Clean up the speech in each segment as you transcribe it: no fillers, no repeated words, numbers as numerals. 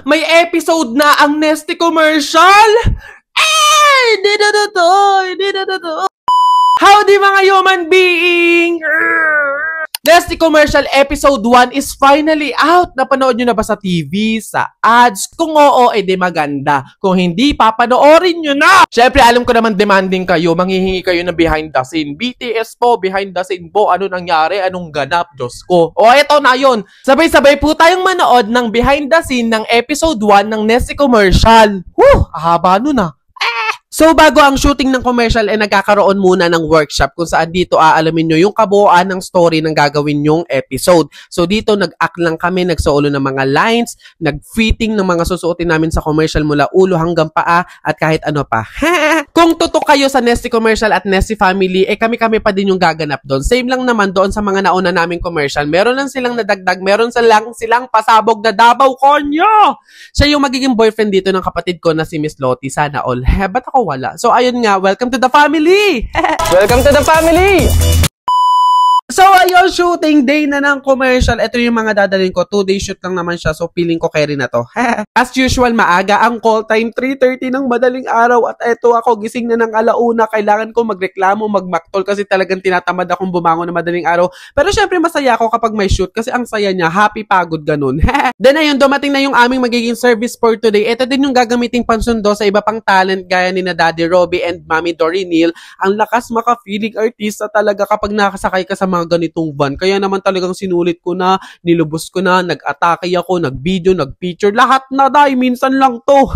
May episode na ang Nesty commercial? Hindi na to. Howdy mga human being! Nesty commercial episode 1 is finally out. Napanood nyo na ba sa TV, sa ads? Kung oo, edi maganda. Kung hindi, papanoorin nyo na! Syempre, alam ko naman demanding kayo. Manghihingi kayo ng behind the scene. BTS po, behind the scene po. Ano nangyari? Anong ganap? Diyos ko. O, eto na yun. Sabay-sabay po tayong manood ng behind the scene ng episode 1 ng Nesty commercial. Ahaba nun ah. So, bago ang shooting ng commercial, nagkakaroon muna ng workshop kung saan dito aalamin nyo yung kabuuan ng story ng gagawin nyong episode. So, dito nag-act lang kami, nagsuolo ng mga lines, nag-fitting ng mga susuotin namin sa commercial mula ulo hanggang paa at kahit ano pa. Kung tutok kayo sa Nesty commercial at Nesty family, kami-kami pa din yung gaganap doon. Same lang naman doon sa mga nauna naming commercial. Meron lang silang nadagdag, meron silang pasabog na Davao Konyo! Siya yung magiging boyfriend dito ng kapatid ko na si Miss Lottie. Sana all. Ba't ako wala? So, ayun nga. Welcome to the family! Welcome to the family! So, ayun, shooting day na ng commercial. Ito yung mga dadalhin ko. 2-day shoot lang naman siya. So, feeling ko carry na to. As usual, maaga ang call time. 3:30 ng madaling araw. At eto ako, gising na ng alauna. Kailangan ko magreklamo, magmaktol kasi talagang tinatamad akong bumangon na madaling araw. Pero syempre, masaya ako kapag may shoot kasi ang saya niya. Happy, pagod, ganun. Then, ayun, dumating na yung aming magiging service for today. Ito din yung gagamiting pansundo sa iba pang talent gaya ni na Daddy Robbie and Mommy Dory Neal. Ang lakas maka-feeling artista talaga kapag nakasakay ka sa mga ganitong van. Kaya naman talagang sinulit ko na, nilubos ko na, nag-atake ako, nag-video, nag-picture, lahat na dahil minsan lang to.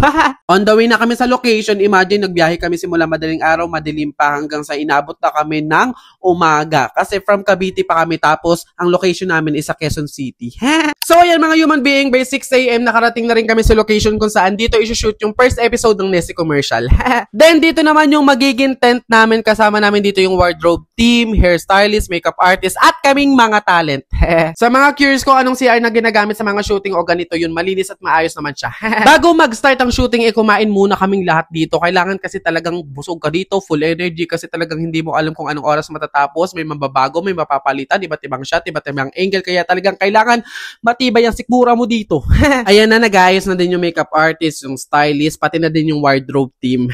On the way na kami sa location, imagine nagbiyahe kami simula madaling araw, madilim pa hanggang sa inabot na kami ng umaga. Kasi from Cavite pa kami tapos ang location namin is sa Quezon City. So ayan mga human being, by 6 AM nakarating na rin kami sa location kung saan dito isushoot yung first episode ng Nesty commercial. Then dito naman yung magiging tent namin, kasama namin dito yung wardrobe team, hairstylist, makeup artist, at kaming mga talent. Sa mga curious ko anong CR na ginagamit sa mga shooting o ganito yun, malinis at maayos naman siya. Bago mag-start ang shooting, kumain muna kaming lahat dito. Kailangan kasi talagang busog ka dito, full energy kasi talagang hindi mo alam kung anong oras matatapos, may mababago, may mapapalitan, iba't ibang shot, iba't ibang angle, kaya talagang kailangan matibay ang sikmura mo dito. Ayan na, nag-ayos na din yung makeup artist, yung stylist, pati na din yung wardrobe team.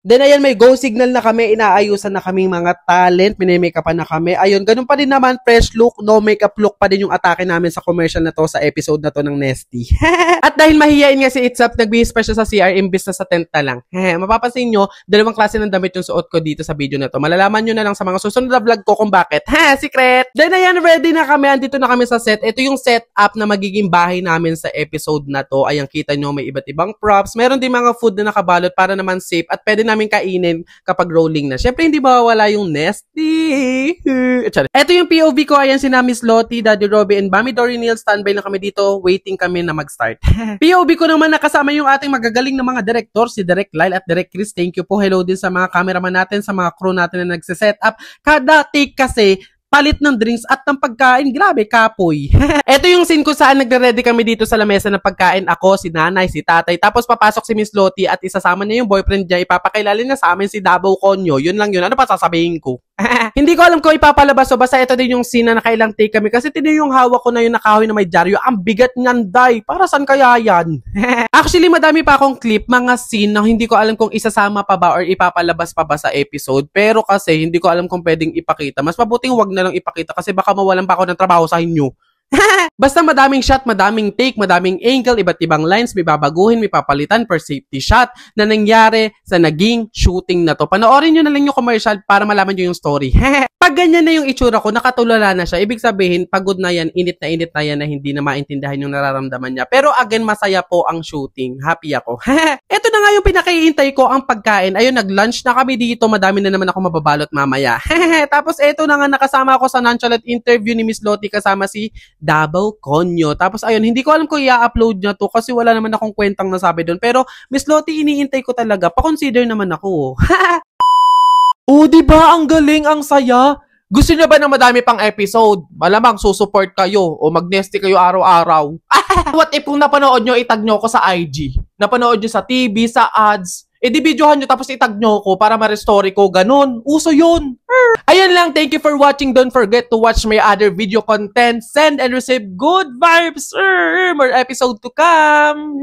Then ayan, may go signal na kami, inaayusan na kaming mga talent, mini-makeupan na kami. Ayun, ganun pa din naman, fresh look, no makeup look pa din yung atake namin sa commercial na to, sa episode na to ng Nesty. At dahil mahihain nga si It's Up, nag-bihis siya sa CR, imbis na sa tent na lang. Mapapansin nyo, dalawang klase ng damit yung suot ko dito sa video na to. Malalaman nyo na lang sa mga susunod na vlog ko kung bakit. Secret! Then ayan, ready na kami, andito na kami sa set. Ito yung setup na magiging bahay namin sa episode na to. Ayan, kita nyo, may iba't ibang props. Meron din mga food na nakabalot para naman safe at pwede namin kainin kapag rolling na. Syempre, hindi mawawala yung Nesty. Ito yung POV ko. Ayan si Miss Lottie, Daddy Robbie, and Mommy Dory Neal. Standby na kami dito. Waiting kami na mag-start. POV ko naman nakasama yung ating magagaling na mga director, si Direk Lyle at Direk Chris. Thank you po. Hello din sa mga cameraman natin, sa mga crew natin na nagsiset up. Kada take kasi, palit ng drinks at ng pagkain. Grabe, kapoy. Ito yung scene ko saan nagre-ready kami dito sa lamesa ng pagkain. Ako, si nanay, si tatay. Tapos papasok si Miss Lottie at isasama niya yung boyfriend niya. Ipapakilala niya sa amin si Davao Konyo. Yun lang yun. Ano pa sasabihin ko? Hindi ko alam kung ipapalabas o basta ito din yung scene na nakailang take kami. Kasi tino yung hawak ko na yung nakahoy na may dyaryo. Ang bigat niyan, day. Para saan kaya yan? Actually, madami pa akong clip, mga scene na hindi ko alam kung isasama pa ba or ipapalabas pa ba sa episode. Pero kasi hindi ko alam kung pwedeng ipakita. Mas mabuting wag na lang ipakita kasi baka mawalan pa ako ng trabaho sa inyo. Basta madaming shot, madaming take, madaming angle, iba't ibang lines, may babaguhin, may papalitan per safety shot na nangyari sa naging shooting na to. Panoorin nyo na lang yung commercial para malaman nyo yung story. Pag ganyan na yung itsura ko, nakatulala na siya, ibig sabihin, pagod na yan, init na yan na hindi na maintindihan yung nararamdaman niya. Pero again, masaya po ang shooting. Happy ako. Ito na nga yung pinakaiintay ko, ang pagkain. Ayun, nag-lunch na kami dito, madami na naman ako mababalot mamaya. Tapos ito na nga, nakasama ako sa nonchalant interview ni Miss Lottie kasama si Davao Konyo. Tapos ayun, hindi ko alam kung i-upload niya to kasi wala naman akong kwentang nasabi doon. Pero Miss Lottie, iniintay ko talaga. Pa-consider naman ako. Oh, diba? Ang galing, ang saya. Gusto niyo ba ng madami pang episode? Malamang susupport kayo o mag-Nesty kayo araw-araw. What if kung napanood nyo, itag nyo ko sa IG? Napanood nyo sa TV, sa ads? E di videohan nyo tapos itag nyo ko para ma-restore ko. Ganon. Uso yun. Ayun lang, thank you for watching. Don't forget to watch my other video content. Send and receive good vibes. More episode to come.